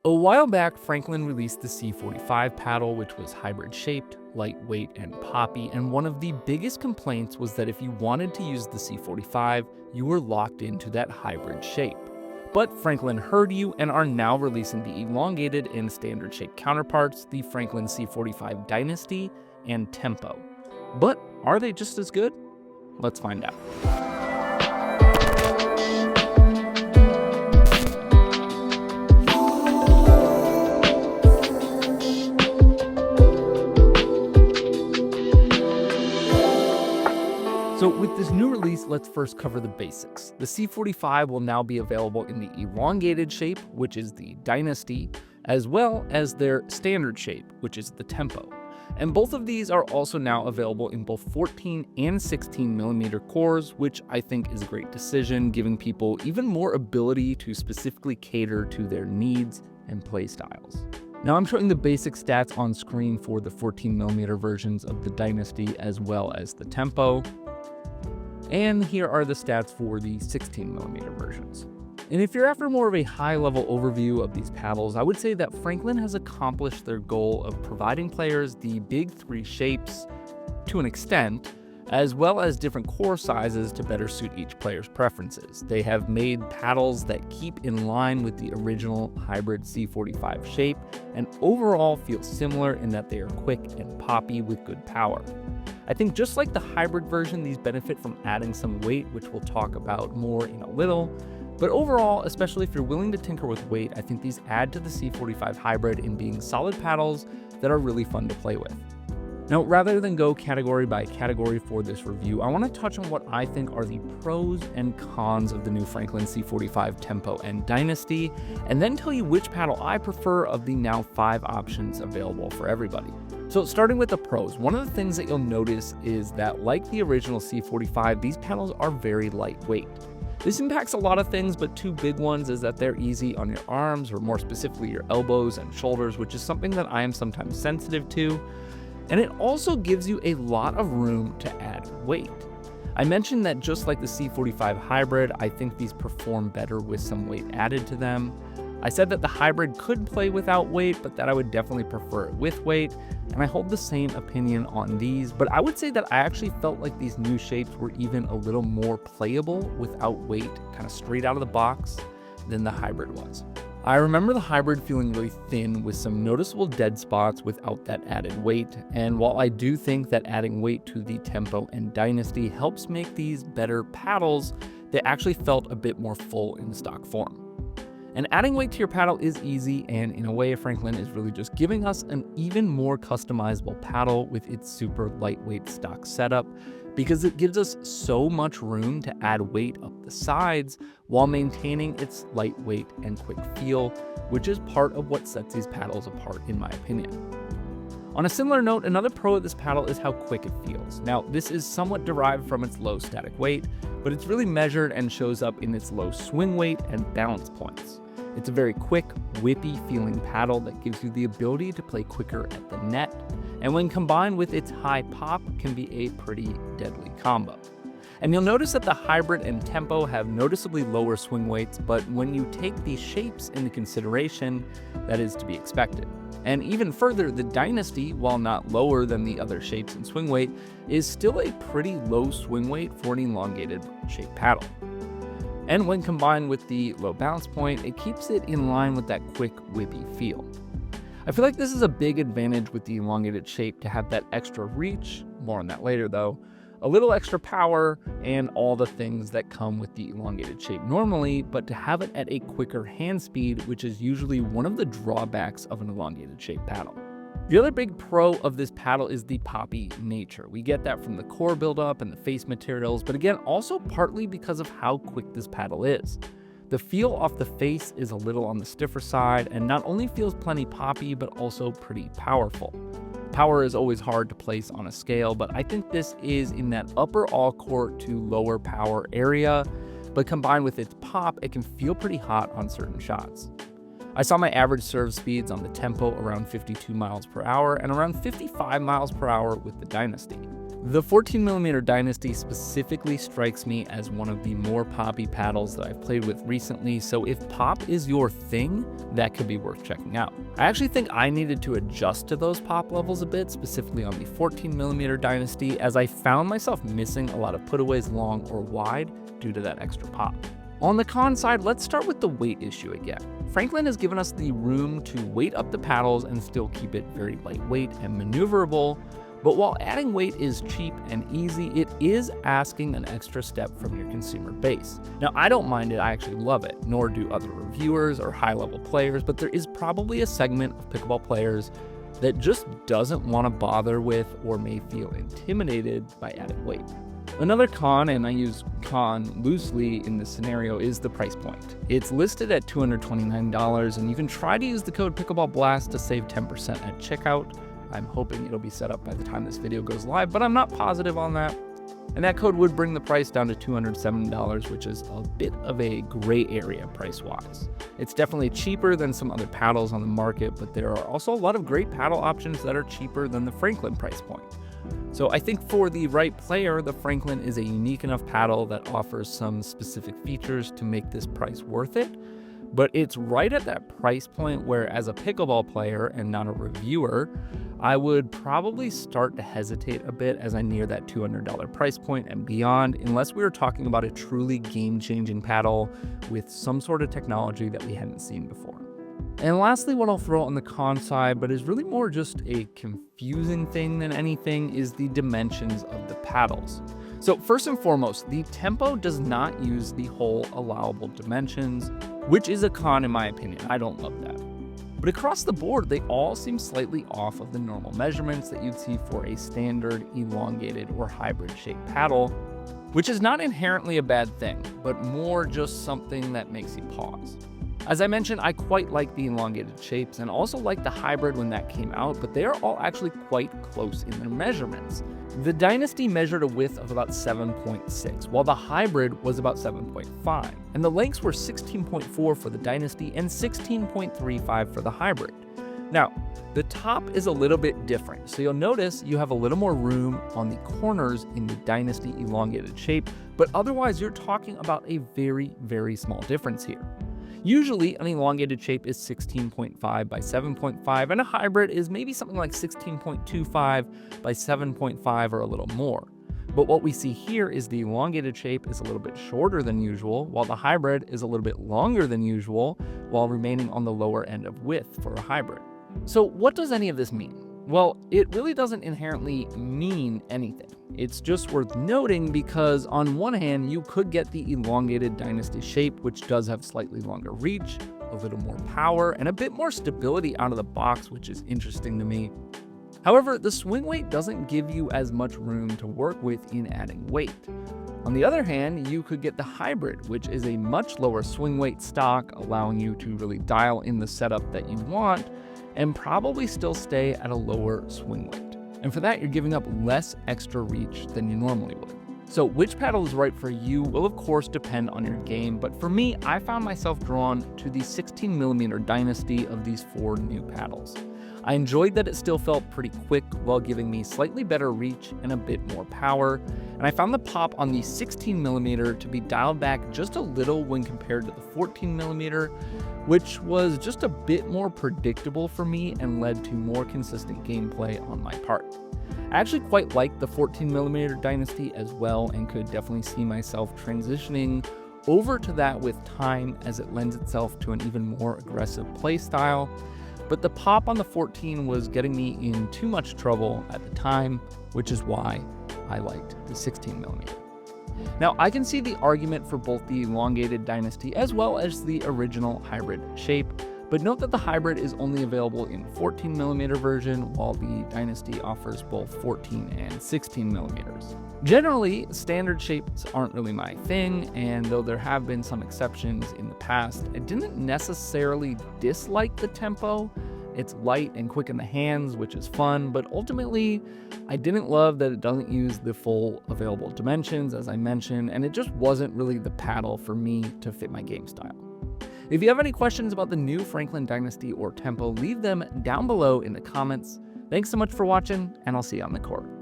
A while back, Franklin released the C45 paddle, which was hybrid shaped, lightweight, and poppy, and one of the biggest complaints was that if you wanted to use the C45, you were locked into that hybrid shape. But Franklin heard you and are now releasing the elongated and standard shape counterparts, the Franklin C45 Dynasty and Tempo. But are they just as good? Let's find out. So with this new release, let's first cover the basics. The C45 will now be available in the elongated shape, which is the Dynasty, as well as their standard shape, which is the Tempo. And both of these are also now available in both 14 and 16 millimeter cores, which I think is a great decision, giving people even more ability to specifically cater to their needs and play styles. Now I'm showing the basic stats on screen for the 14 millimeter versions of the Dynasty as well as the Tempo. And here are the stats for the 16mm versions. And if you're after more of a high-level overview of these paddles, I would say that Franklin has accomplished their goal of providing players the big three shapes to an extent, as well as different core sizes to better suit each player's preferences. They have made paddles that keep in line with the original hybrid C45 shape, and overall feel similar in that they are quick and poppy with good power. I think just like the hybrid version, these benefit from adding some weight, which we'll talk about more in a little. But overall, especially if you're willing to tinker with weight, I think these add to the C45 Hybrid in being solid paddles that are really fun to play with. Now, rather than go category by category for this review, I want to touch on what I think are the pros and cons of the new Franklin C45 Tempo and Dynasty, and then tell you which paddle I prefer of the now 5 options available for everybody. So starting with the pros, one of the things that you'll notice is that like the original C45, these paddles are very lightweight. This impacts a lot of things, but two big ones is that they're easy on your arms, or more specifically your elbows and shoulders, which is something that I am sometimes sensitive to. And it also gives you a lot of room to add weight. I mentioned that just like the C45 Hybrid, I think these perform better with some weight added to them. I said that the Hybrid could play without weight, but that I would definitely prefer it with weight, and I hold the same opinion on these, but I would say that I actually felt like these new shapes were even a little more playable without weight, kind of straight out of the box, than the Hybrid was. I remember the Hybrid feeling really thin with some noticeable dead spots without that added weight, and while I do think that adding weight to the Tempo and Dynasty helps make these better paddles, they actually felt a bit more full in stock form. And adding weight to your paddle is easy, and in a way, Franklin is really just giving us an even more customizable paddle with its super lightweight stock setup, because it gives us so much room to add weight up the sides while maintaining its lightweight and quick feel, which is part of what sets these paddles apart in my opinion. On a similar note, another pro of this paddle is how quick it feels. Now, this is somewhat derived from its low static weight, but it's really measured and shows up in its low swing weight and balance points. It's a very quick, whippy feeling paddle that gives you the ability to play quicker at the net, and when combined with its high pop, can be a pretty deadly combo. And you'll notice that the Hybrid and Tempo have noticeably lower swing weights, but when you take these shapes into consideration, that is to be expected. And even further, the Dynasty, while not lower than the other shapes in swing weight, is still a pretty low swing weight for an elongated shape paddle. And when combined with the low balance point, it keeps it in line with that quick, whippy feel. I feel like this is a big advantage with the elongated shape to have that extra reach, more on that later though, a little extra power, and all the things that come with the elongated shape normally, but to have it at a quicker hand speed, which is usually one of the drawbacks of an elongated shape paddle. The other big pro of this paddle is the poppy nature. We get that from the core buildup and the face materials, but again, also partly because of how quick this paddle is. The feel off the face is a little on the stiffer side, and not only feels plenty poppy, but also pretty powerful. Power is always hard to place on a scale, but I think this is in that upper all court to lower power area, but combined with its pop, it can feel pretty hot on certain shots. I saw my average serve speeds on the Tempo around 52 miles per hour and around 55 miles per hour with the Dynasty. The 14mm Dynasty specifically strikes me as one of the more poppy paddles that I've played with recently, so if pop is your thing, that could be worth checking out. I actually think I needed to adjust to those pop levels a bit, specifically on the 14mm Dynasty, as I found myself missing a lot of putaways long or wide due to that extra pop. On the con side, let's start with the weight issue again. Franklin has given us the room to weight up the paddles and still keep it very lightweight and maneuverable, but while adding weight is cheap and easy, it is asking an extra step from your consumer base. Now, I don't mind it, I actually love it, nor do other reviewers or high-level players, but there is probably a segment of pickleball players that just doesn't want to bother with or may feel intimidated by added weight. Another con, and I use con loosely in this scenario, is the price point. It's listed at $229, and you can try to use the code PickleballBlast to save 10% at checkout. I'm hoping it'll be set up by the time this video goes live, but I'm not positive on that. And that code would bring the price down to $207, which is a bit of a gray area price-wise. It's definitely cheaper than some other paddles on the market, but there are also a lot of great paddle options that are cheaper than the Franklin price point. So I think for the right player, the Franklin is a unique enough paddle that offers some specific features to make this price worth it. But it's right at that price point where, as a pickleball player and not a reviewer, I would probably start to hesitate a bit as I near that $200 price point and beyond, unless we were talking about a truly game-changing paddle with some sort of technology that we hadn't seen before. And lastly, what I'll throw on the con side, but is really more just a confusing thing than anything, is the dimensions of the paddles. So first and foremost, the Tempo does not use the whole allowable dimensions, which is a con in my opinion. I don't love that. But across the board, they all seem slightly off of the normal measurements that you'd see for a standard, elongated, or hybrid shaped paddle, which is not inherently a bad thing, but more just something that makes you pause. As I mentioned, I quite like the elongated shapes and also like the hybrid when that came out, but they are all actually quite close in their measurements. The Dynasty measured a width of about 7.6, while the hybrid was about 7.5, and the lengths were 16.4 for the Dynasty and 16.35 for the hybrid. Now, the top is a little bit different, so you'll notice you have a little more room on the corners in the Dynasty elongated shape, but otherwise you're talking about a very, very small difference here. Usually, an elongated shape is 16.5 by 7.5, and a hybrid is maybe something like 16.25 by 7.5 or a little more. But what we see here is the elongated shape is a little bit shorter than usual, while the hybrid is a little bit longer than usual, while remaining on the lower end of width for a hybrid. So what does any of this mean? Well, it really doesn't inherently mean anything. It's just worth noting because on one hand, you could get the elongated Dynasty shape, which does have slightly longer reach, a little more power, and a bit more stability out of the box, which is interesting to me. However, the swing weight doesn't give you as much room to work with in adding weight. On the other hand, you could get the hybrid, which is a much lower swing weight stock, allowing you to really dial in the setup that you want, and probably still stay at a lower swing weight. And for that, you're giving up less extra reach than you normally would. So which paddle is right for you will of course depend on your game, but for me, I found myself drawn to the 16mm Dynasty of these four new paddles. I enjoyed that it still felt pretty quick while giving me slightly better reach and a bit more power, and I found the pop on the 16mm to be dialed back just a little when compared to the 14mm, which was just a bit more predictable for me and led to more consistent gameplay on my part. I actually quite liked the 14mm Dynasty as well and could definitely see myself transitioning over to that with time as it lends itself to an even more aggressive play style. But the pop on the 14 was getting me in too much trouble at the time, which is why I liked the 16mm. Now, I can see the argument for both the elongated Dynasty as well as the original hybrid shape, but note that the hybrid is only available in 14mm version, while the Dynasty offers both 14 and 16mm. Generally, standard shapes aren't really my thing, and though there have been some exceptions in the past, I didn't necessarily dislike the Tempo. It's light and quick in the hands, which is fun, but ultimately, I didn't love that it doesn't use the full available dimensions, as I mentioned, and it just wasn't really the paddle for me to fit my game style. If you have any questions about the new Franklin Dynasty or Tempo, leave them down below in the comments. Thanks so much for watching, and I'll see you on the court.